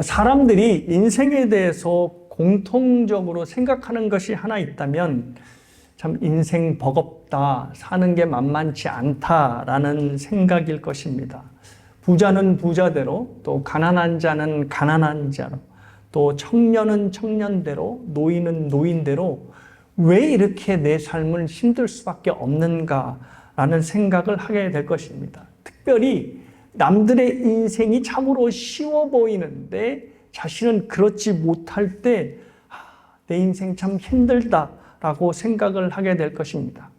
사람들이 인생에 대해서 공통적으로 생각하는 것이 하나 있다면 참 인생 버겁다, 사는 게 만만치 않다라는 생각일 것입니다. 부자는 부자대로, 또 가난한 자는 가난한 자로, 또 청년은 청년대로, 노인은 노인대로 왜 이렇게 내 삶은 힘들 수밖에 없는가라는 생각을 하게 될 것입니다. 특별히 남들의 인생이 참으로 쉬워 보이는데 자신은 그렇지 못할 때 내 인생 참 힘들다라고 생각을 하게 될 것입니다.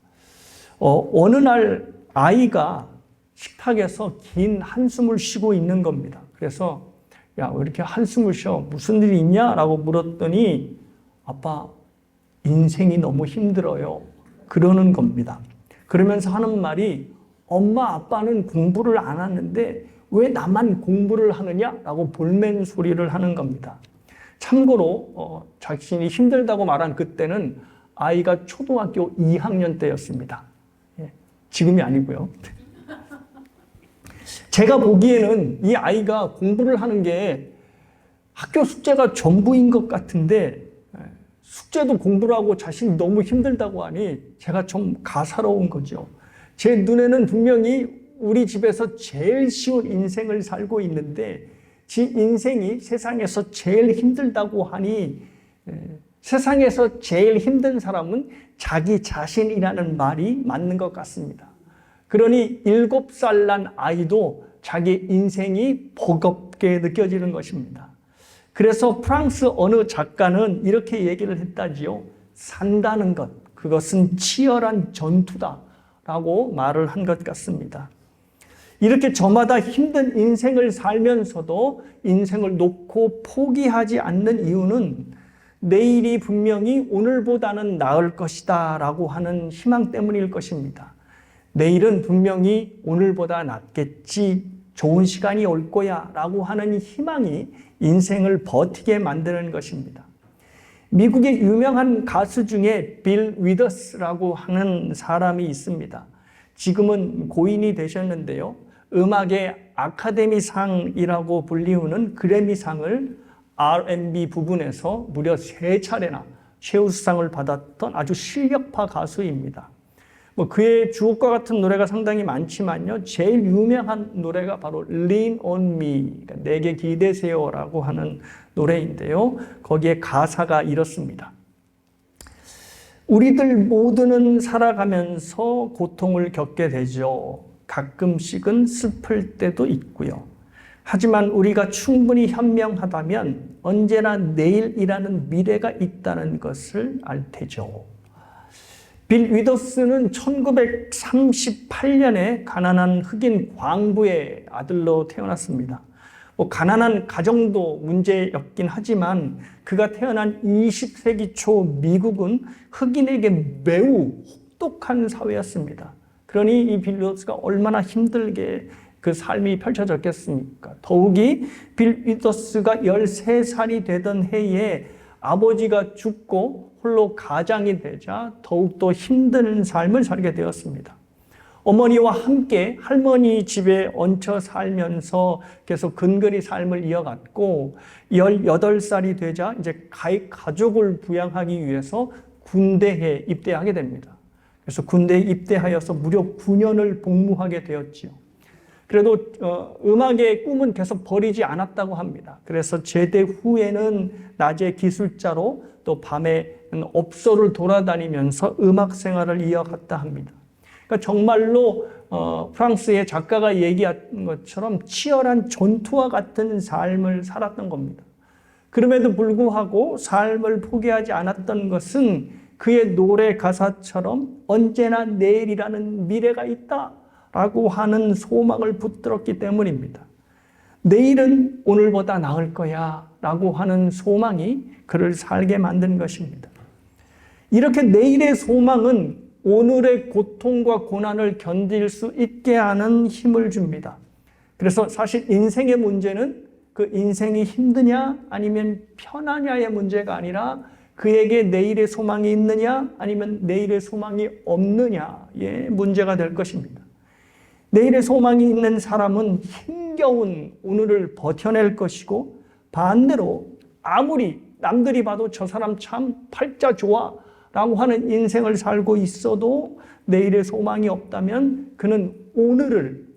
어느 날 아이가 식탁에서 긴 한숨을 쉬고 있는 겁니다. 그래서 야, 왜 이렇게 한숨을 쉬어? 무슨 일이 있냐? 라고 물었더니 아빠, 인생이 너무 힘들어요. 그러는 겁니다. 그러면서 하는 말이 엄마, 아빠는 공부를 안 하는데 왜 나만 공부를 하느냐? 라고 볼멘 소리를 하는 겁니다. 참고로 자신이 힘들다고 말한 그때는 아이가 초등학교 2학년 때였습니다. 지금이 아니고요. 제가 보기에는 이 아이가 공부를 하는 게 학교 숙제가 전부인 것 같은데 숙제도 공부를 하고 자신이 너무 힘들다고 하니 제가 좀 가사로운 거죠. 제 눈에는 분명히 우리 집에서 제일 쉬운 인생을 살고 있는데 지 인생이 세상에서 제일 힘들다고 하니 세상에서 제일 힘든 사람은 자기 자신이라는 말이 맞는 것 같습니다. 그러니 7살 난 아이도 자기 인생이 버겁게 느껴지는 것입니다. 그래서 프랑스 어느 작가는 이렇게 얘기를 했다지요. 산다는 것, 그것은 치열한 전투다라고 말을 한 것 같습니다. 이렇게 저마다 힘든 인생을 살면서도 인생을 놓고 포기하지 않는 이유는 내일이 분명히 오늘보다는 나을 것이다 라고 하는 희망 때문일 것입니다. 내일은 분명히 오늘보다 낫겠지, 좋은 시간이 올 거야 라고 하는 희망이 인생을 버티게 만드는 것입니다. 미국의 유명한 가수 중에 빌 위더스라고 하는 사람이 있습니다. 지금은 고인이 되셨는데요. 음악의 아카데미상이라고 불리우는 그래미상을 R&B 부분에서 무려 3차례나 최우수상을 받았던 아주 실력파 가수입니다. 그의 주옥과 같은 노래가 상당히 많지만요. 제일 유명한 노래가 바로 Lean on Me, 내게 기대세요라고 하는 노래인데요. 거기에 가사가 이렇습니다. 우리들 모두는 살아가면서 고통을 겪게 되죠. 가끔씩은 슬플 때도 있고요. 하지만 우리가 충분히 현명하다면 언제나 내일이라는 미래가 있다는 것을 알 테죠. 빌 위더스는 1938년에 가난한 흑인 광부의 아들로 태어났습니다. 가난한 가정도 문제였긴 하지만 그가 태어난 20세기 초 미국은 흑인에게 매우 혹독한 사회였습니다. 그러니 이 빌 위더스가 얼마나 힘들게 그 삶이 펼쳐졌겠습니까? 더욱이 빌 위더스가 13살이 되던 해에 아버지가 죽고 홀로 가장이 되자 더욱더 힘든 삶을 살게 되었습니다. 어머니와 함께 할머니 집에 얹혀 살면서 계속 근근히 삶을 이어갔고 18살이 되자 이제 가족을 부양하기 위해서 군대에 입대하게 됩니다. 그래서 군대에 입대하여서 무려 9년을 복무하게 되었지요. 그래도 음악의 꿈은 계속 버리지 않았다고 합니다. 그래서 제대 후에는 낮에 기술자로 또 밤에 업소를 돌아다니면서 음악 생활을 이어갔다 합니다. 그러니까 정말로 프랑스의 작가가 얘기한 것처럼 치열한 전투와 같은 삶을 살았던 겁니다. 그럼에도 불구하고 삶을 포기하지 않았던 것은 그의 노래 가사처럼 언제나 내일이라는 미래가 있다라고 하는 소망을 붙들었기 때문입니다. 내일은 오늘보다 나을 거야 라고 하는 소망이 그를 살게 만든 것입니다. 이렇게 내일의 소망은 오늘의 고통과 고난을 견딜 수 있게 하는 힘을 줍니다. 그래서 사실 인생의 문제는 그 인생이 힘드냐 아니면 편하냐의 문제가 아니라 그에게 내일의 소망이 있느냐 아니면 내일의 소망이 없느냐의 문제가 될 것입니다. 내일의 소망이 있는 사람은 힘겨운 오늘을 버텨낼 것이고 반대로 아무리 남들이 봐도 저 사람 참 팔자 좋아 라고 하는 인생을 살고 있어도 내일의 소망이 없다면 그는 오늘을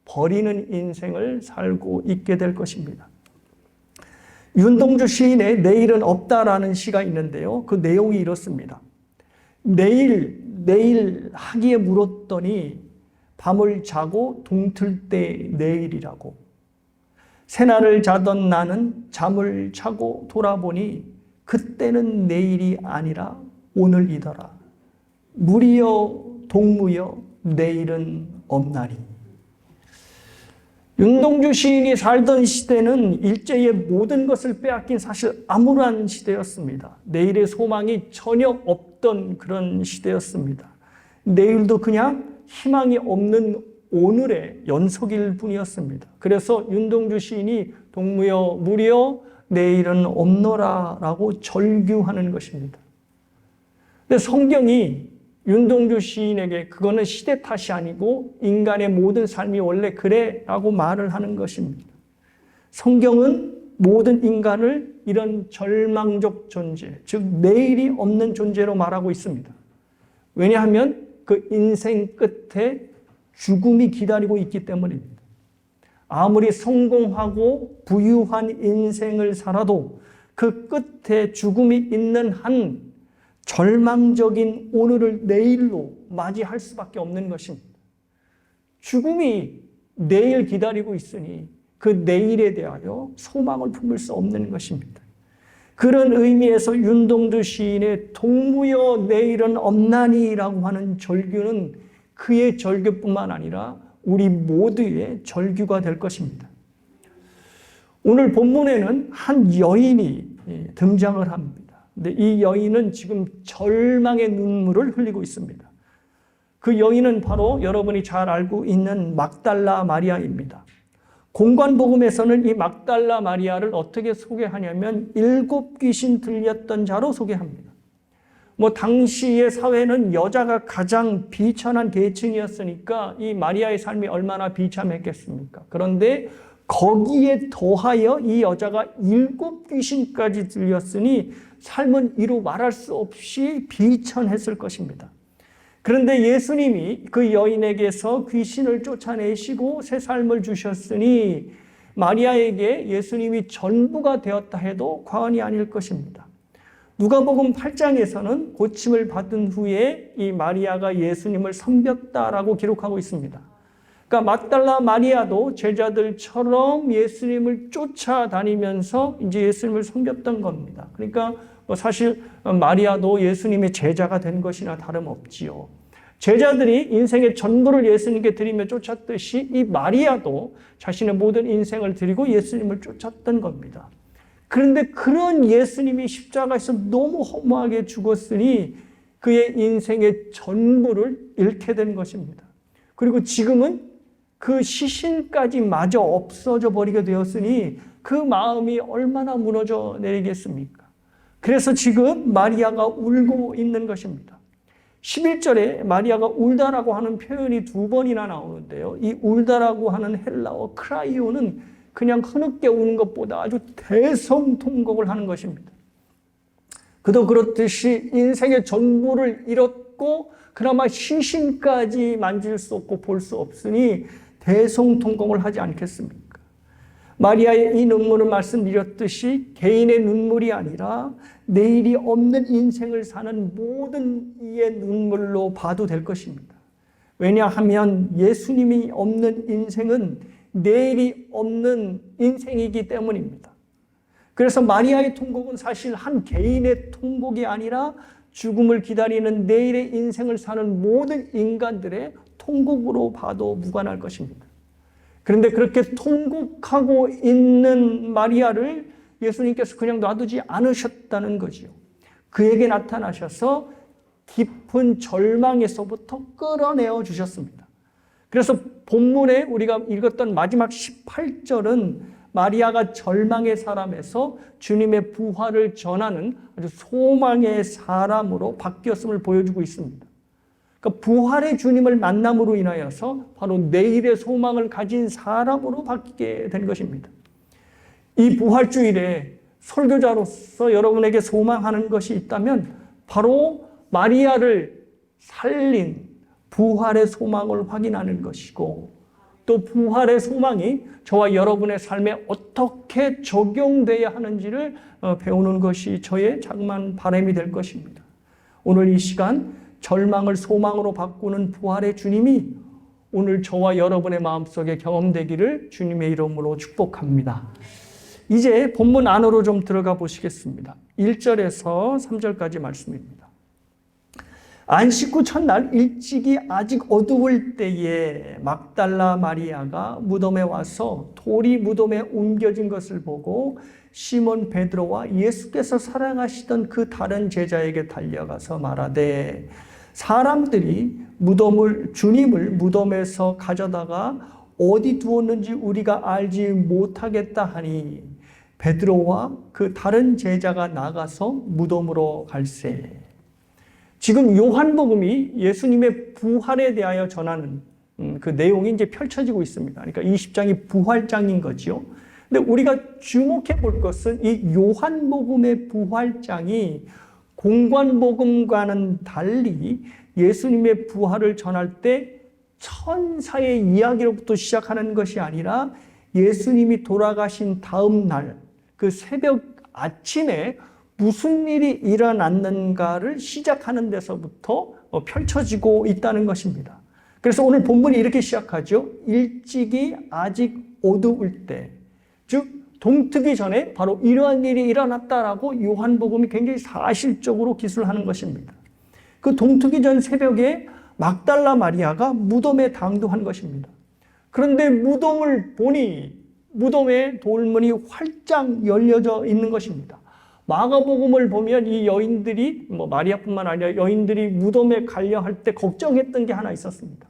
버리는 인생을 살고 있게 될 것입니다. 윤동주 시인의 내일은 없다라는 시가 있는데요. 그 내용이 이렇습니다. 내일 하기에 물었더니 밤을 자고 동틀 때 내일이라고. 새날을 자던 나는 잠을 자고 돌아보니 그때는 내일이 아니라 오늘이더라. 무리여 동무여 내일은 없나니. 윤동주 시인이 살던 시대는 일제의 모든 것을 빼앗긴 사실 암울한 시대였습니다. 내일의 소망이 전혀 없던 그런 시대였습니다. 내일도 그냥 희망이 없는 오늘의 연속일 뿐이었습니다. 그래서 윤동주 시인이 동무여 무리여 내일은 없노라 라고 절규하는 것입니다. 근데 성경이 윤동주 시인에게 그거는 시대 탓이 아니고 인간의 모든 삶이 원래 그래 라고 말을 하는 것입니다. 성경은 모든 인간을 이런 절망적 존재, 즉 내일이 없는 존재로 말하고 있습니다. 왜냐하면 그 인생 끝에 죽음이 기다리고 있기 때문입니다. 아무리 성공하고 부유한 인생을 살아도 그 끝에 죽음이 있는 한 절망적인 오늘을 내일로 맞이할 수밖에 없는 것입니다. 죽음이 내일 기다리고 있으니 그 내일에 대하여 소망을 품을 수 없는 것입니다. 그런 의미에서 윤동주 시인의 동무여 내일은 없나니라고 하는 절규는 그의 절규뿐만 아니라 우리 모두의 절규가 될 것입니다. 오늘 본문에는 한 여인이 등장을 합니다. 근데 이 여인은 지금 절망의 눈물을 흘리고 있습니다. 그 여인은 바로 여러분이 잘 알고 있는 막달라 마리아입니다. 공관복음에서는 이 막달라 마리아를 어떻게 소개하냐면 7 귀신 들렸던 자로 소개합니다. 당시의 사회는 여자가 가장 비천한 계층이었으니까 이 마리아의 삶이 얼마나 비참했겠습니까? 그런데 거기에 더하여 이 여자가 7 귀신까지 들렸으니 삶은 이루 말할 수 없이 비천했을 것입니다. 그런데 예수님이 그 여인에게서 귀신을 쫓아내시고 새 삶을 주셨으니 마리아에게 예수님이 전부가 되었다 해도 과언이 아닐 것입니다. 누가복음 8장에서는 고침을 받은 후에 이 마리아가 예수님을 섬겼다라고 기록하고 있습니다. 그러니까 막달라 마리아도 제자들처럼 예수님을 쫓아다니면서 이제 예수님을 섬겼던 겁니다. 그러니까 사실 마리아도 예수님의 제자가 된 것이나 다름없지요. 제자들이 인생의 전부를 예수님께 드리며 쫓았듯이 이 마리아도 자신의 모든 인생을 드리고 예수님을 쫓았던 겁니다. 그런데 그런 예수님이 십자가에서 너무 허무하게 죽었으니 그의 인생의 전부를 잃게 된 것입니다. 그리고 지금은 그 시신까지 마저 없어져 버리게 되었으니 그 마음이 얼마나 무너져 내리겠습니까? 그래서 지금 마리아가 울고 있는 것입니다. 11절에 마리아가 울다라고 하는 표현이 2번이나 나오는데요. 이 울다라고 하는 헬라어 크라이오는 그냥 흐느껴 우는 것보다 아주 대성통곡을 하는 것입니다. 그도 그렇듯이 인생의 전부를 잃었고 그나마 시신까지 만질 수 없고 볼 수 없으니 대성통곡을 하지 않겠습니까? 마리아의 이 눈물은 말씀드렸듯이 개인의 눈물이 아니라 내일이 없는 인생을 사는 모든 이의 눈물로 봐도 될 것입니다. 왜냐하면 예수님이 없는 인생은 내일이 없는 인생이기 때문입니다. 그래서 마리아의 통곡은 사실 한 개인의 통곡이 아니라 죽음을 기다리는 내일의 인생을 사는 모든 인간들의 통곡으로 봐도 무관할 것입니다. 그런데 그렇게 통곡하고 있는 마리아를 예수님께서 그냥 놔두지 않으셨다는 거지요. 그에게 나타나셔서 깊은 절망에서부터 끌어내어 주셨습니다. 그래서 본문에 우리가 읽었던 마지막 18절은 마리아가 절망의 사람에서 주님의 부활을 전하는 아주 소망의 사람으로 바뀌었음을 보여주고 있습니다. 그러니까 부활의 주님을 만남으로 인하여서 바로 내일의 소망을 가진 사람으로 바뀌게 된 것입니다. 이 부활주일에 설교자로서 여러분에게 소망하는 것이 있다면 바로 마리아를 살린 부활의 소망을 확인하는 것이고, 또 부활의 소망이 저와 여러분의 삶에 어떻게 적용되어야 하는지를 배우는 것이 저의 자그마한 바람이 될 것입니다. 오늘 이 시간 절망을 소망으로 바꾸는 부활의 주님이 오늘 저와 여러분의 마음속에 경험되기를 주님의 이름으로 축복합니다. 이제 본문 안으로 좀 들어가 보시겠습니다. 1절에서 3절까지 말씀입니다. 안식 후 첫날 일찍이 아직 어두울 때에 막달라 마리아가 무덤에 와서 돌이 무덤에 옮겨진 것을 보고 시몬 베드로와 예수께서 사랑하시던 그 다른 제자에게 달려가서 말하되, 사람들이 주님을 무덤에서 가져다가 어디 두었는지 우리가 알지 못하겠다 하니 베드로와 그 다른 제자가 나가서 무덤으로 갈새. 지금 요한복음이 예수님의 부활에 대하여 전하는 그 내용이 이제 펼쳐지고 있습니다. 그러니까 20장이 부활장인 거죠. 근데 우리가 주목해 볼 것은 이 요한복음의 부활장이 공관복음과는 달리 예수님의 부활을 전할 때 천사의 이야기로부터 시작하는 것이 아니라 예수님이 돌아가신 다음 날, 그 새벽 아침에 무슨 일이 일어났는가를 시작하는 데서부터 펼쳐지고 있다는 것입니다. 그래서 오늘 본문이 이렇게 시작하죠. 일찍이 아직 어두울 때, 즉 동트기 전에 바로 이러한 일이 일어났다라고 요한복음이 굉장히 사실적으로 기술하는 것입니다. 그 동트기 전 새벽에 막달라 마리아가 무덤에 당도한 것입니다. 그런데 무덤을 보니 무덤에 돌문이 활짝 열려져 있는 것입니다. 마가복음을 보면 이 여인들이, 마리아뿐만 아니라 여인들이 무덤에 가려 할 때 걱정했던 게 하나 있었습니다.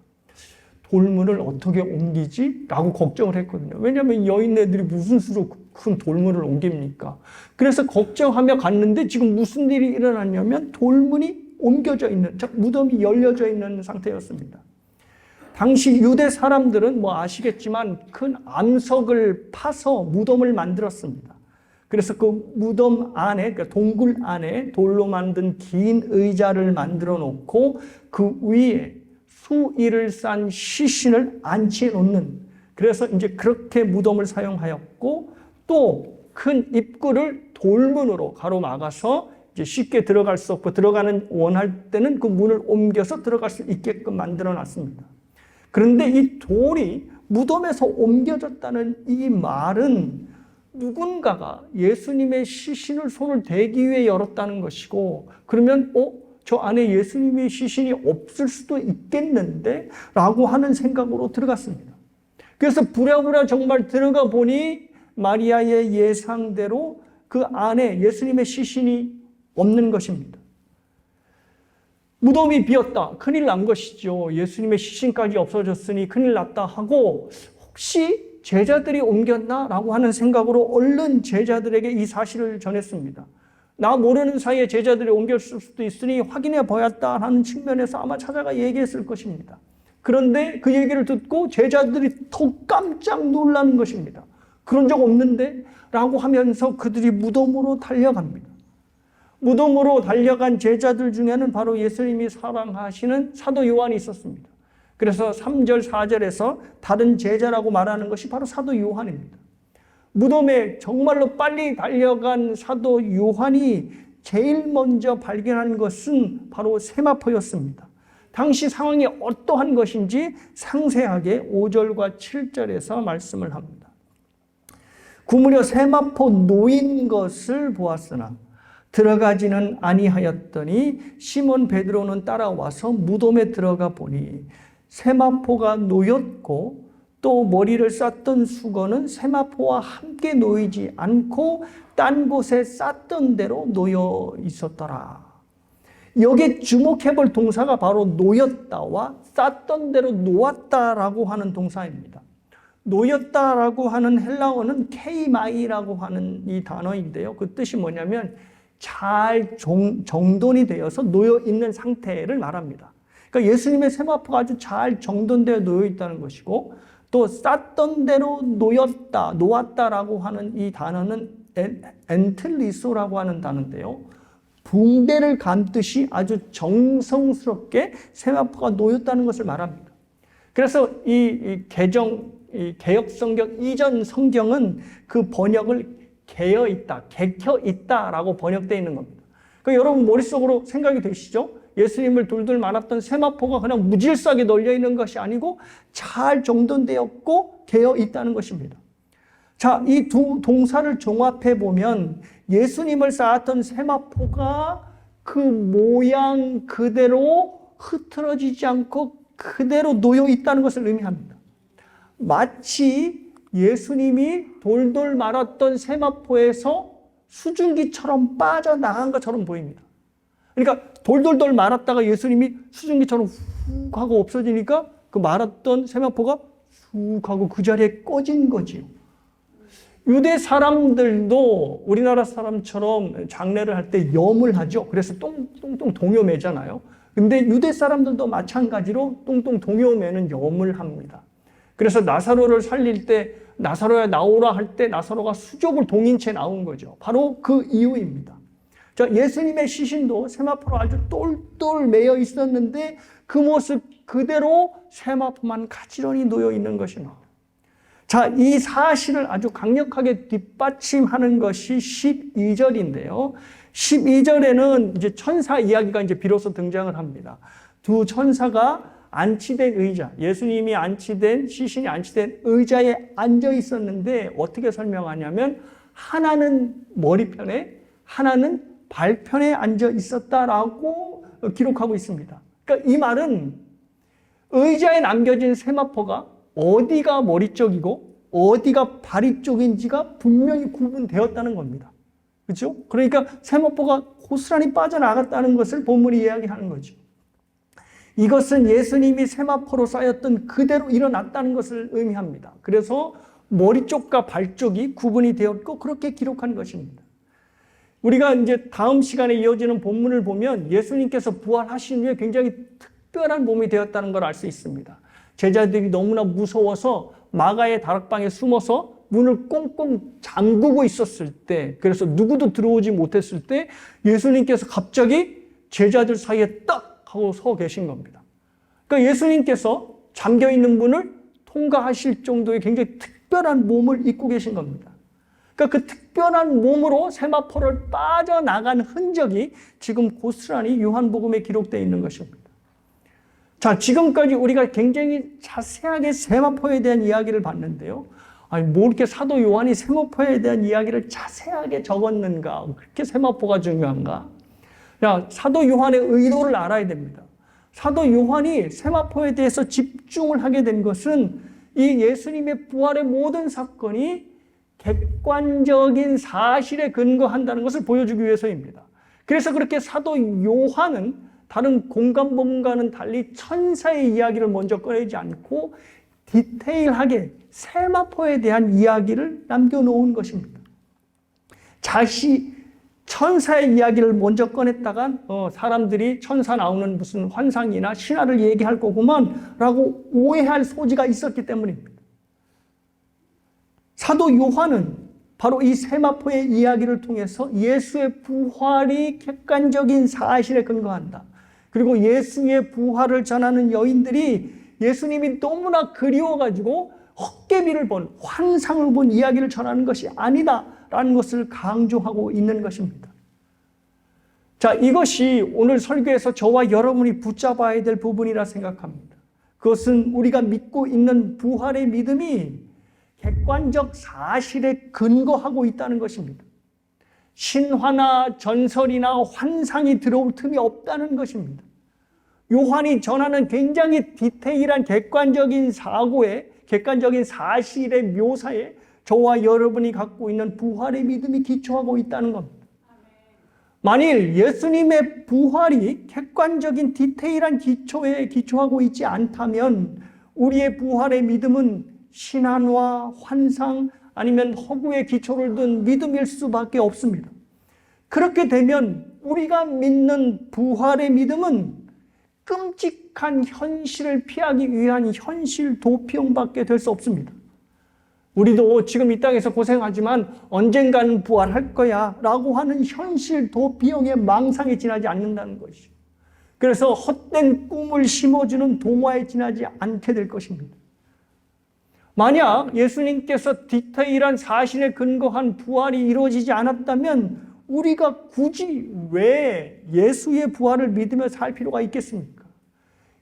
돌문을 어떻게 옮기지? 라고 걱정을 했거든요. 왜냐하면 여인네들이 무슨 수로 큰 돌문을 옮깁니까? 그래서 걱정하며 갔는데 지금 무슨 일이 일어났냐면 돌문이 옮겨져 있는, 즉 무덤이 열려져 있는 상태였습니다. 당시 유대 사람들은 아시겠지만 큰 암석을 파서 무덤을 만들었습니다. 그래서 그 무덤 안에, 그러니까 동굴 안에 돌로 만든 긴 의자를 만들어 놓고 그 위에 수일을 싼 시신을 안치해 놓는, 그래서 이제 그렇게 무덤을 사용하였고, 또 큰 입구를 돌문으로 가로막아서 이제 쉽게 들어갈 수 없고 들어가는 원할 때는 그 문을 옮겨서 들어갈 수 있게끔 만들어 놨습니다. 그런데 이 돌이 무덤에서 옮겨졌다는 이 말은 누군가가 예수님의 시신을 손을 대기 위해 열었다는 것이고, 그러면 저 안에 예수님의 시신이 없을 수도 있겠는데? 라고 하는 생각으로 들어갔습니다. 그래서 부랴부랴 정말 들어가 보니 마리아의 예상대로 그 안에 예수님의 시신이 없는 것입니다. 무덤이 비었다. 큰일 난 것이죠. 예수님의 시신까지 없어졌으니 큰일 났다 하고, 혹시 제자들이 옮겼나? 라고 하는 생각으로 얼른 제자들에게 이 사실을 전했습니다. 나 모르는 사이에 제자들이 옮겼을 수도 있으니 확인해 보았다 하는 측면에서 아마 찾아가 얘기했을 것입니다. 그런데 그 얘기를 듣고 제자들이 더 깜짝 놀라는 것입니다. 그런 적 없는데? 라고 하면서 그들이 무덤으로 달려갑니다. 무덤으로 달려간 제자들 중에는 바로 예수님이 사랑하시는 사도 요한이 있었습니다. 그래서 3절, 4절에서 다른 제자라고 말하는 것이 바로 사도 요한입니다. 무덤에 정말로 빨리 달려간 사도 요한이 제일 먼저 발견한 것은 바로 세마포였습니다. 당시 상황이 어떠한 것인지 상세하게 5절과 7절에서 말씀을 합니다. 구무려 세마포 놓인 것을 보았으나 들어가지는 아니하였더니 시몬 베드로는 따라와서 무덤에 들어가 보니 세마포가 놓였고 또 머리를 쌌던 수건은 세마포와 함께 놓이지 않고 딴 곳에 쌌던 대로 놓여 있었더라. 여기에 주목해 볼 동사가 바로 놓였다와 쌌던 대로 놓았다라고 하는 동사입니다. 놓였다라고 하는 헬라어는 케이마이라고 하는 이 단어인데요. 그 뜻이 뭐냐면 잘 정돈이 되어서 놓여 있는 상태를 말합니다. 그러니까 예수님의 세마포가 아주 잘 정돈되어 놓여 있다는 것이고, 또 쌌던 대로 놓았다라고 하는 이 단어는 엔틀리소라고 하는 단어인데요. 붕대를 감듯이 아주 정성스럽게 세마포가 놓였다는 것을 말합니다. 그래서 이 개역 성경 이전 성경은 그 번역을 개어 있다, 개켜 있다라고 번역되어 있는 겁니다. 그러니까 여러분 머릿속으로 생각이 되시죠? 예수님을 둘둘 말았던 세마포가 그냥 무질서하게 널려 있는 것이 아니고 잘 정돈되었고 개어 있다는 것입니다. 자, 이 두 동사를 종합해 보면 예수님을 쌓았던 세마포가 그 모양 그대로 흐트러지지 않고 그대로 놓여 있다는 것을 의미합니다. 마치 예수님이 돌돌 말았던 세마포에서 수증기처럼 빠져나간 것처럼 보입니다. 그러니까 돌돌돌 말았다가 예수님이 수증기처럼 훅 하고 없어지니까 그 말았던 세마포가 훅 하고 그 자리에 꺼진 거지요. 유대 사람들도 우리나라 사람처럼 장례를 할 때 염을 하죠. 그래서 똥똥 동요매잖아요. 근데 유대 사람들도 마찬가지로 똥똥 동요매는 염을 합니다. 그래서 나사로를 살릴 때 나사로야 나오라 할 때 나사로가 수족을 동인 채 나온 거죠. 바로 그 이유입니다. 자, 예수님의 시신도 세마포로 아주 똘똘 매여 있었는데 그 모습 그대로 세마포만 가지런히 놓여 있는 것입니다. 자, 이 사실을 아주 강력하게 뒷받침하는 것이 12절인데요. 12절에는 이제 천사 이야기가 이제 비로소 등장을 합니다. 두 천사가 안치된 의자, 예수님이 시신이 안치된 의자에 앉아 있었는데 어떻게 설명하냐면 하나는 머리편에 하나는 발편에 앉아 있었다라고 기록하고 있습니다. 그러니까 이 말은 의자에 남겨진 세마포가 어디가 머리 쪽이고 어디가 발이 쪽인지가 분명히 구분되었다는 겁니다. 그렇죠? 그러니까 세마포가 고스란히 빠져나갔다는 것을 본문이 이야기하는 거죠. 이것은 예수님이 세마포로 쌓였던 그대로 일어났다는 것을 의미합니다. 그래서 머리 쪽과 발 쪽이 구분이 되었고 그렇게 기록한 것입니다. 우리가 이제 다음 시간에 이어지는 본문을 보면 예수님께서 부활하신 후에 굉장히 특별한 몸이 되었다는 걸 알 수 있습니다. 제자들이 너무나 무서워서 마가의 다락방에 숨어서 문을 꽁꽁 잠그고 있었을 때, 그래서 누구도 들어오지 못했을 때 예수님께서 갑자기 제자들 사이에 딱 하고 서 계신 겁니다. 그러니까 예수님께서 잠겨있는 문을 통과하실 정도의 굉장히 특별한 몸을 입고 계신 겁니다. 그러니까 그 특별한 몸으로 세마포를 빠져나간 흔적이 지금 고스란히 요한복음에 기록되어 있는 것입니다. 자, 지금까지 우리가 굉장히 자세하게 세마포에 대한 이야기를 봤는데요. 아니, 뭐 이렇게 사도 요한이 세마포에 대한 이야기를 자세하게 적었는가? 그렇게 세마포가 중요한가? 야, 사도 요한의 의도를 알아야 됩니다. 사도 요한이 세마포에 대해서 집중을 하게 된 것은 이 예수님의 부활의 모든 사건이 객관적인 사실에 근거한다는 것을 보여주기 위해서입니다. 그래서 그렇게 사도 요한은 다른 공간본과는 달리 천사의 이야기를 먼저 꺼내지 않고 디테일하게 세마포에 대한 이야기를 남겨놓은 것입니다. 천사의 이야기를 먼저 꺼냈다간 사람들이 천사 나오는 무슨 환상이나 신화를 얘기할 거구만 라고 오해할 소지가 있었기 때문입니다. 사도 요한은 바로 이 세마포의 이야기를 통해서 예수의 부활이 객관적인 사실에 근거한다. 그리고 예수의 부활을 전하는 여인들이 예수님이 너무나 그리워가지고 헛개비를 본, 환상을 본 이야기를 전하는 것이 아니다라는 것을 강조하고 있는 것입니다. 자, 이것이 오늘 설교에서 저와 여러분이 붙잡아야 될 부분이라 생각합니다. 그것은 우리가 믿고 있는 부활의 믿음이 객관적 사실에 근거하고 있다는 것입니다. 신화나 전설이나 환상이 들어올 틈이 없다는 것입니다. 요한이 전하는 굉장히 디테일한 객관적인 사실의 묘사에 저와 여러분이 갖고 있는 부활의 믿음이 기초하고 있다는 겁니다. 만일 예수님의 부활이 객관적인 디테일한 기초에 기초하고 있지 않다면 우리의 부활의 믿음은 신앙과 환상 아니면 허구의 기초를 둔 믿음일 수밖에 없습니다. 그렇게 되면 우리가 믿는 부활의 믿음은 끔찍한 현실을 피하기 위한 현실 도피용밖에 될 수 없습니다. 우리도 지금 이 땅에서 고생하지만 언젠가는 부활할 거야 라고 하는 현실 도피용의 망상에 지나지 않는다는 것이죠. 그래서 헛된 꿈을 심어주는 동화에 지나지 않게 될 것입니다. 만약 예수님께서 디테일한 사실에 근거한 부활이 이루어지지 않았다면 우리가 굳이 왜 예수의 부활을 믿으며 살 필요가 있겠습니까?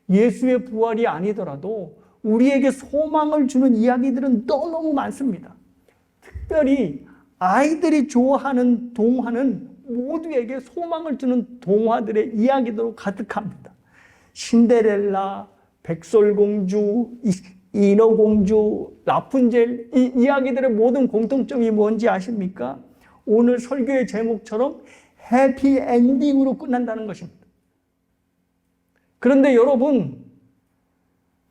예수의 부활이 아니더라도 우리에게 소망을 주는 이야기들은 너무너무 많습니다. 특별히 아이들이 좋아하는 동화는 모두에게 소망을 주는 동화들의 이야기로 가득합니다. 신데렐라, 백설공주, 인어공주, 라푼젤, 이 이야기들의 모든 공통점이 뭔지 아십니까? 오늘 설교의 제목처럼 해피엔딩으로 끝난다는 것입니다. 그런데 여러분,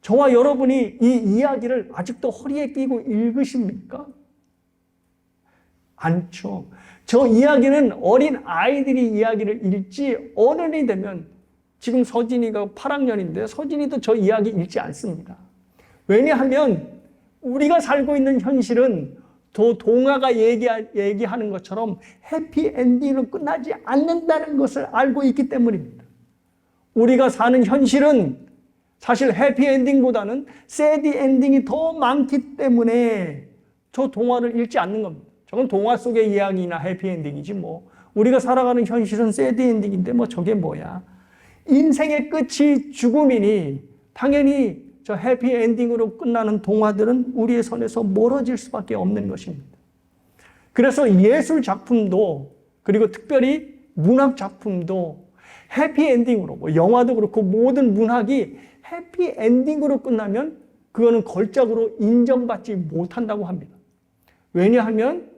저와 여러분이 이 이야기를 아직도 허리에 끼고 읽으십니까? 않죠. 저 이야기는 어린 아이들이 이야기를 읽지 어른이 되면, 지금 서진이가 8학년인데 서진이도 저 이야기 읽지 않습니다. 왜냐하면 우리가 살고 있는 현실은 또 동화가 얘기하는 것처럼 해피엔딩으로 끝나지 않는다는 것을 알고 있기 때문입니다. 우리가 사는 현실은 사실 해피엔딩보다는 새드엔딩이 더 많기 때문에 저 동화를 읽지 않는 겁니다. 저건 동화 속의 이야기나 해피엔딩이지 뭐. 우리가 살아가는 현실은 새드엔딩인데 뭐 저게 뭐야. 인생의 끝이 죽음이니 당연히 저 해피엔딩으로 끝나는 동화들은 우리의 손에서 멀어질 수밖에 없는 것입니다. 그래서 예술 작품도, 그리고 특별히 문학 작품도 해피엔딩으로, 뭐 영화도 그렇고 모든 문학이 해피엔딩으로 끝나면 그거는 걸작으로 인정받지 못한다고 합니다. 왜냐하면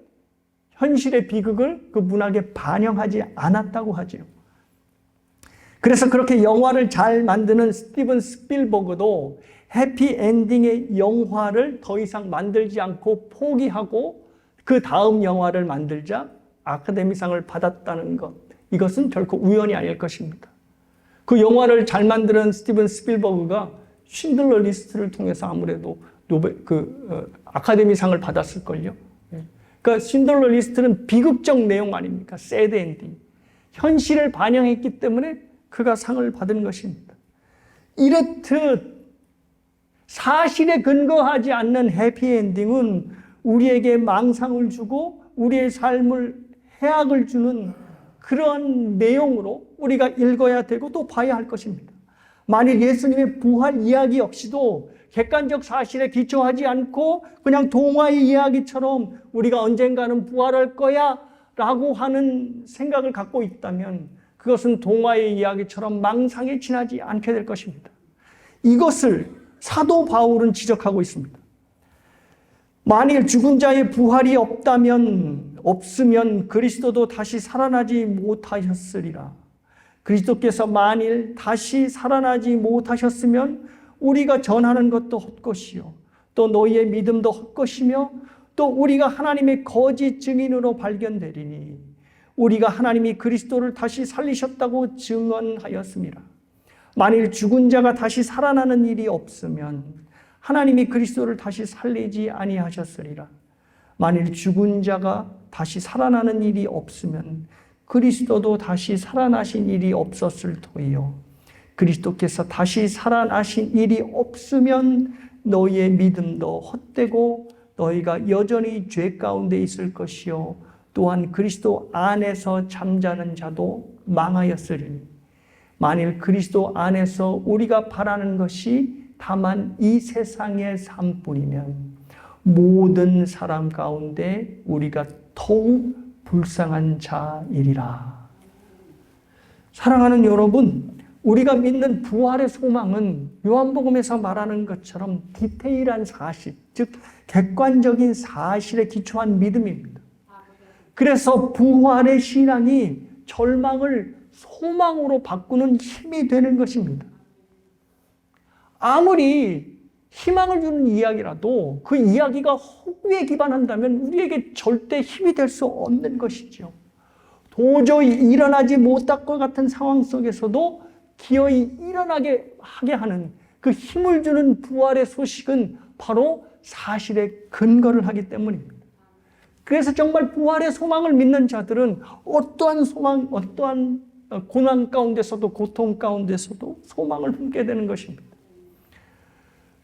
현실의 비극을 그 문학에 반영하지 않았다고 하죠. 그래서 그렇게 영화를 잘 만드는 스티븐 스필버그도 해피엔딩의 영화를 더 이상 만들지 않고 포기하고 그 다음 영화를 만들자 아카데미상을 받았다는 것, 이것은 결코 우연이 아닐 것입니다. 그 영화를 잘 만드는 스티븐 스필버그가 신들러 리스트를 통해서 아무래도 아카데미상을 받았을걸요. 그러니까 신들러 리스트는 비극적 내용 아닙니까? 새드 엔딩. 현실을 반영했기 때문에 그가 상을 받은 것입니다. 이렇듯 사실에 근거하지 않는 해피엔딩은 우리에게 망상을 주고 우리의 삶을 해악을 주는 그런 내용으로 우리가 읽어야 되고 또 봐야 할 것입니다. 만일 예수님의 부활 이야기 역시도 객관적 사실에 기초하지 않고 그냥 동화의 이야기처럼 우리가 언젠가는 부활할 거야 라고 하는 생각을 갖고 있다면 그것은 동화의 이야기처럼 망상에 지나지 않게 될 것입니다. 이것을 사도 바울은 지적하고 있습니다. 만일 죽은 자의 부활이 없으면 그리스도도 다시 살아나지 못하셨으리라. 그리스도께서 만일 다시 살아나지 못하셨으면 우리가 전하는 것도 헛것이요 또 너희의 믿음도 헛것이며 또 우리가 하나님의 거짓 증인으로 발견되리니 우리가 하나님이 그리스도를 다시 살리셨다고 증언하였습니다. 만일 죽은 자가 다시 살아나는 일이 없으면 하나님이 그리스도를 다시 살리지 아니하셨으리라. 만일 죽은 자가 다시 살아나는 일이 없으면 그리스도도 다시 살아나신 일이 없었을 터이요 그리스도께서 다시 살아나신 일이 없으면 너희의 믿음도 헛되고 너희가 여전히 죄 가운데 있을 것이요 또한 그리스도 안에서 잠자는 자도 망하였으리니 만일 그리스도 안에서 우리가 바라는 것이 다만 이 세상의 삶뿐이면 모든 사람 가운데 우리가 더욱 불쌍한 자이리라. 사랑하는 여러분, 우리가 믿는 부활의 소망은 요한복음에서 말하는 것처럼 디테일한 사실, 즉 객관적인 사실에 기초한 믿음입니다. 그래서 부활의 신앙이 절망을 소망으로 바꾸는 힘이 되는 것입니다. 아무리 희망을 주는 이야기라도 그 이야기가 허구에 기반한다면 우리에게 절대 힘이 될 수 없는 것이죠. 도저히 일어나지 못할 것 같은 상황 속에서도 기어이 일어나게 하게 하는 그 힘을 주는 부활의 소식은 바로 사실에 근거를 하기 때문입니다. 그래서 정말 부활의 소망을 믿는 자들은 어떠한 소망, 어떠한 고난 가운데서도 고통 가운데서도 소망을 품게 되는 것입니다.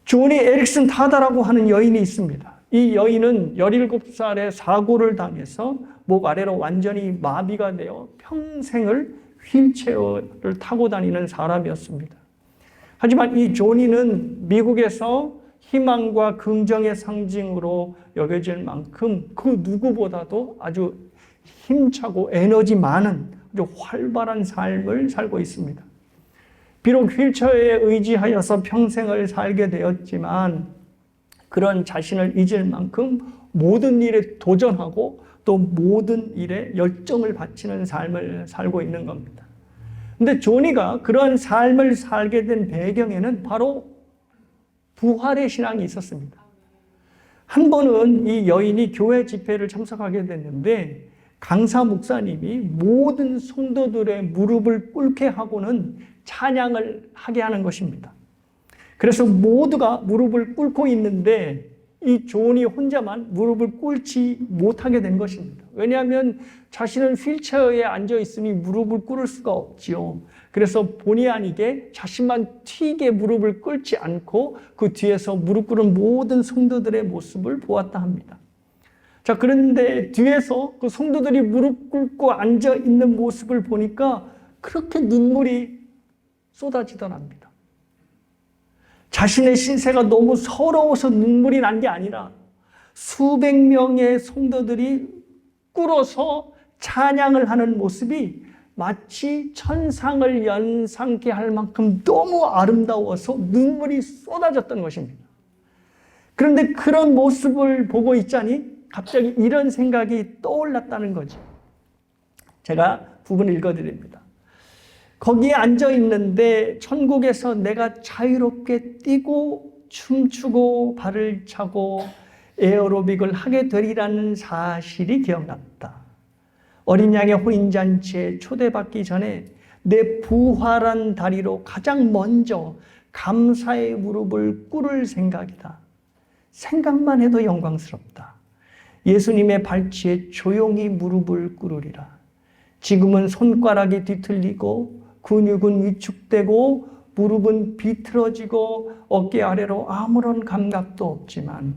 조니 에릭슨 타다라고 하는 여인이 있습니다. 이 여인은 17살에 사고를 당해서 목 아래로 완전히 마비가 되어 평생을 휠체어를 타고 다니는 사람이었습니다. 하지만 이 조니는 미국에서 희망과 긍정의 상징으로 여겨질 만큼 그 누구보다도 아주 힘차고 에너지 많은 아주 활발한 삶을 살고 있습니다. 비록 휠체어에 의지하여서 평생을 살게 되었지만 그런 자신을 잊을 만큼 모든 일에 도전하고 또 모든 일에 열정을 바치는 삶을 살고 있는 겁니다. 근데 조니가 그런 삶을 살게 된 배경에는 바로 부활의 신앙이 있었습니다. 한 번은 이 여인이 교회 집회를 참석하게 됐는데 강사 목사님이 모든 성도들의 무릎을 꿇게 하고는 찬양을 하게 하는 것입니다. 그래서 모두가 무릎을 꿇고 있는데 이 존이 혼자만 무릎을 꿇지 못하게 된 것입니다. 왜냐하면 자신은 휠체어에 앉아 있으니 무릎을 꿇을 수가 없지요. 그래서 본의 아니게 자신만 튀게 무릎을 꿇지 않고 그 뒤에서 무릎 꿇은 모든 성도들의 모습을 보았다 합니다. 자, 그런데 뒤에서 그 성도들이 무릎 꿇고 앉아 있는 모습을 보니까 그렇게 눈물이 쏟아지더랍니다. 자신의 신세가 너무 서러워서 눈물이 난 게 아니라 수백 명의 성도들이 꿇어서 찬양을 하는 모습이 마치 천상을 연상케 할 만큼 너무 아름다워서 눈물이 쏟아졌던 것입니다. 그런데 그런 모습을 보고 있자니 갑자기 이런 생각이 떠올랐다는 거죠. 제가 부분 읽어드립니다. 거기에 앉아 있는데 천국에서 내가 자유롭게 뛰고 춤추고 발을 차고 에어로빅을 하게 되리라는 사실이 기억났다. 어린 양의 혼인잔치에 초대받기 전에 내 부활한 다리로 가장 먼저 감사의 무릎을 꿇을 생각이다. 생각만 해도 영광스럽다. 예수님의 발치에 조용히 무릎을 꿇으리라. 지금은 손가락이 뒤틀리고 근육은 위축되고 무릎은 비틀어지고 어깨 아래로 아무런 감각도 없지만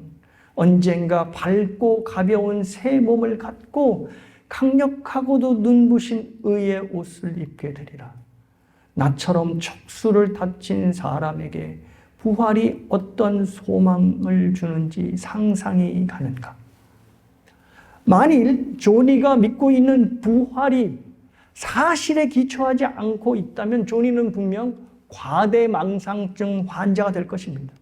언젠가 밝고 가벼운 새 몸을 갖고 강력하고도 눈부신 의의 옷을 입게 되리라. 나처럼 척수를 다친 사람에게 부활이 어떤 소망을 주는지 상상이 가는가? 만일 조니가 믿고 있는 부활이 사실에 기초하지 않고 있다면 조니는 분명 과대망상증 환자가 될 것입니다.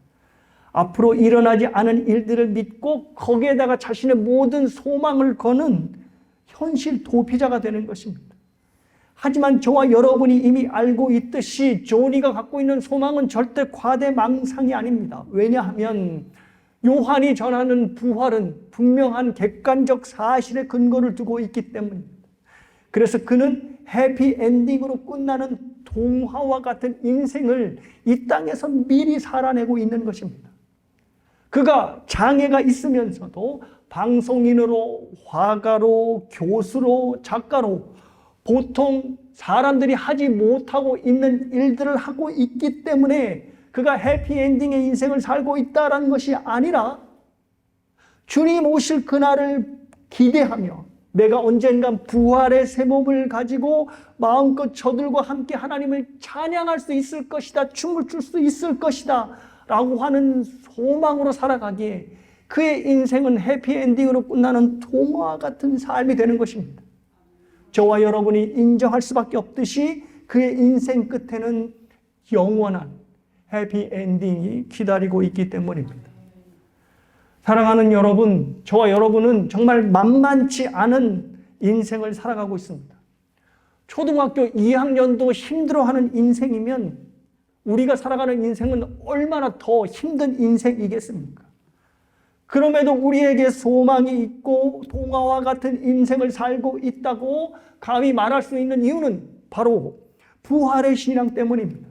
앞으로 일어나지 않은 일들을 믿고 거기에다가 자신의 모든 소망을 거는 현실 도피자가 되는 것입니다. 하지만 저와 여러분이 이미 알고 있듯이 조니가 갖고 있는 소망은 절대 과대망상이 아닙니다. 왜냐하면 요한이 전하는 부활은 분명한 객관적 사실의 근거를 두고 있기 때문입니다. 그래서 그는 해피엔딩으로 끝나는 동화와 같은 인생을 이 땅에서 미리 살아내고 있는 것입니다. 그가 장애가 있으면서도 방송인으로, 화가로, 교수로, 작가로 보통 사람들이 하지 못하고 있는 일들을 하고 있기 때문에 그가 해피엔딩의 인생을 살고 있다는 것이 아니라 주님 오실 그날을 기대하며 내가 언젠간 부활의 새 몸을 가지고 마음껏 저들과 함께 하나님을 찬양할 수 있을 것이다, 춤을 출 수 있을 것이다 라고 하는 소망으로 살아가기에 그의 인생은 해피엔딩으로 끝나는 동화 같은 삶이 되는 것입니다. 저와 여러분이 인정할 수밖에 없듯이 그의 인생 끝에는 영원한 해피엔딩이 기다리고 있기 때문입니다. 사랑하는 여러분, 저와 여러분은 정말 만만치 않은 인생을 살아가고 있습니다. 초등학교 2학년도 힘들어하는 인생이면 우리가 살아가는 인생은 얼마나 더 힘든 인생이겠습니까? 그럼에도 우리에게 소망이 있고 동화와 같은 인생을 살고 있다고 감히 말할 수 있는 이유는 바로 부활의 신앙 때문입니다.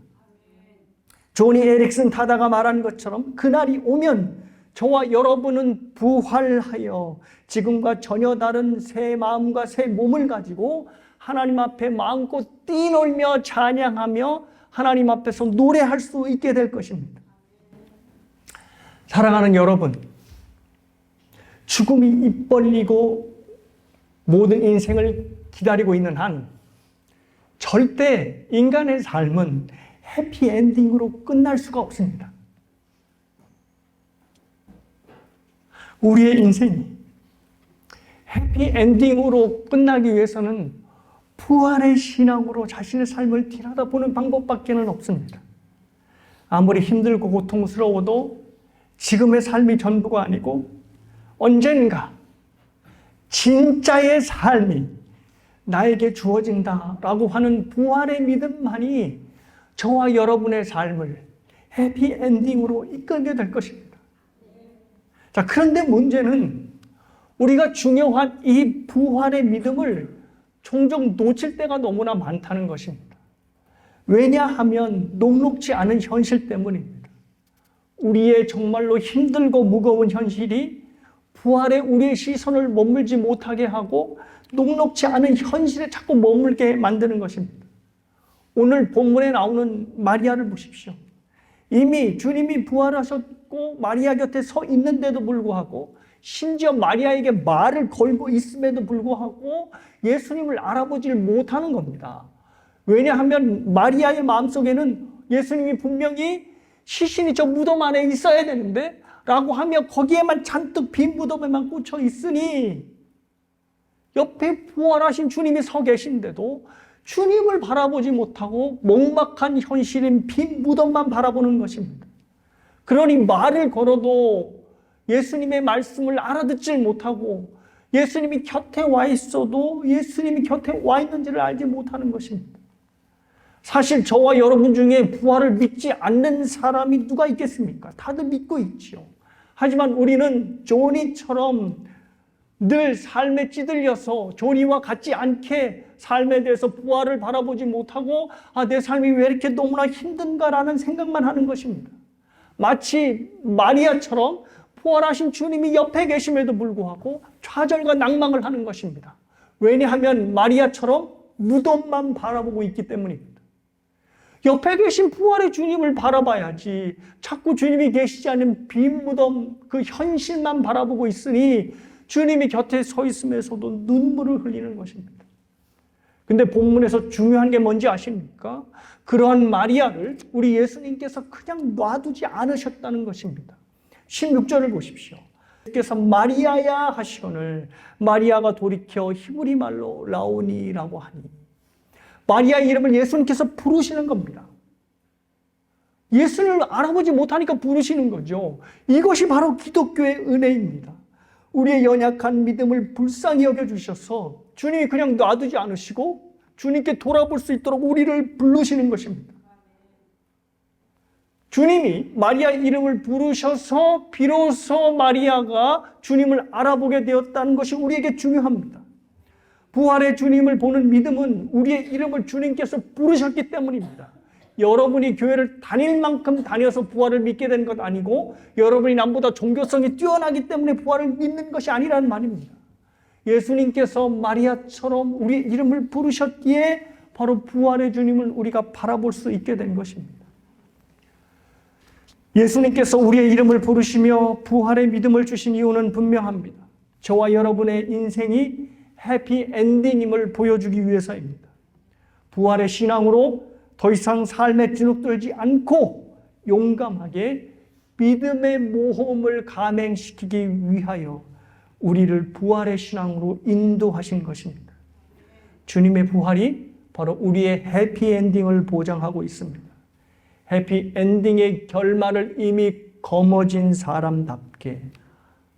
조니 에릭슨 타다가 말한 것처럼 그날이 오면 저와 여러분은 부활하여 지금과 전혀 다른 새 마음과 새 몸을 가지고 하나님 앞에 마음껏 뛰놀며 찬양하며 하나님 앞에서 노래할 수 있게 될 것입니다. 사랑하는 여러분, 죽음이 입 벌리고 모든 인생을 기다리고 있는 한 절대 인간의 삶은 해피엔딩으로 끝날 수가 없습니다. 우리의 인생이 해피엔딩으로 끝나기 위해서는 부활의 신앙으로 자신의 삶을 들여다보는 방법밖에 없습니다. 아무리 힘들고 고통스러워도 지금의 삶이 전부가 아니고 언젠가 진짜의 삶이 나에게 주어진다라고 하는 부활의 믿음만이 저와 여러분의 삶을 해피엔딩으로 이끌게 될 것입니다. 자, 그런데 문제는 우리가 중요한 이 부활의 믿음을 종종 놓칠 때가 너무나 많다는 것입니다. 왜냐하면 녹록지 않은 현실 때문입니다. 우리의 정말로 힘들고 무거운 현실이 부활에 우리의 시선을 머물지 못하게 하고 녹록지 않은 현실에 자꾸 머물게 만드는 것입니다. 오늘 본문에 나오는 마리아를 보십시오. 이미 주님이 부활하셨고 마리아 곁에 서 있는데도 불구하고 심지어 마리아에게 말을 걸고 있음에도 불구하고 예수님을 알아보지를 못하는 겁니다. 왜냐하면 마리아의 마음속에는 예수님이 분명히 시신이 저 무덤 안에 있어야 되는데 라고 하며 거기에만 잔뜩 빈 무덤에만 꽂혀 있으니 옆에 부활하신 주님이 서 계신데도 주님을 바라보지 못하고 먹막한 현실인 빈 무덤만 바라보는 것입니다. 그러니 말을 걸어도 예수님의 말씀을 알아듣질 못하고 예수님이 곁에 와 있어도 예수님이 곁에 와 있는지를 알지 못하는 것입니다. 사실 저와 여러분 중에 부활을 믿지 않는 사람이 누가 있겠습니까? 다들 믿고 있지요. 하지만 우리는 조니처럼 늘 삶에 찌들려서 조니와 같지 않게 삶에 대해서 부활을 바라보지 못하고 내 삶이 왜 이렇게 너무나 힘든가라는 생각만 하는 것입니다. 마치 마리아처럼 부활하신 주님이 옆에 계심에도 불구하고 좌절과 낭망을 하는 것입니다. 왜냐하면 마리아처럼 무덤만 바라보고 있기 때문입니다. 옆에 계신 부활의 주님을 바라봐야지 자꾸 주님이 계시지 않은 빈 무덤 그 현실만 바라보고 있으니 주님이 곁에 서 있으면서도 눈물을 흘리는 것입니다. 근데 본문에서 중요한 게 뭔지 아십니까? 그러한 마리아를 우리 예수님께서 그냥 놔두지 않으셨다는 것입니다. 16절을 보십시오. 그래서 마리아야 하시거늘 마리아가 돌이켜 히브리 말로 라오니라고 하니 마리아의 이름을 예수님께서 부르시는 겁니다. 예수님을 알아보지 못하니까 부르시는 거죠. 이것이 바로 기독교의 은혜입니다. 우리의 연약한 믿음을 불쌍히 여겨주셔서 주님이 그냥 놔두지 않으시고 주님께 돌아볼 수 있도록 우리를 부르시는 것입니다. 주님이 마리아의 이름을 부르셔서 비로소 마리아가 주님을 알아보게 되었다는 것이 우리에게 중요합니다. 부활의 주님을 보는 믿음은 우리의 이름을 주님께서 부르셨기 때문입니다. 여러분이 교회를 다닐 만큼 다녀서 부활을 믿게 된 것 아니고 여러분이 남보다 종교성이 뛰어나기 때문에 부활을 믿는 것이 아니라는 말입니다. 예수님께서 마리아처럼 우리의 이름을 부르셨기에 바로 부활의 주님을 우리가 바라볼 수 있게 된 것입니다. 예수님께서 우리의 이름을 부르시며 부활의 믿음을 주신 이유는 분명합니다. 저와 여러분의 인생이 해피엔딩임을 보여주기 위해서입니다. 부활의 신앙으로 더 이상 삶에 주눅들지 않고 용감하게 믿음의 모험을 감행시키기 위하여 우리를 부활의 신앙으로 인도하신 것입니다. 주님의 부활이 바로 우리의 해피엔딩을 보장하고 있습니다. 해피엔딩의 결말을 이미 거머쥔 사람답게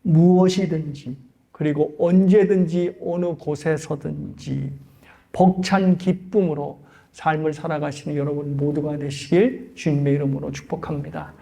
무엇이든지 그리고 언제든지 어느 곳에서든지 벅찬 기쁨으로 삶을 살아가시는 여러분 모두가 되시길 주님의 이름으로 축복합니다.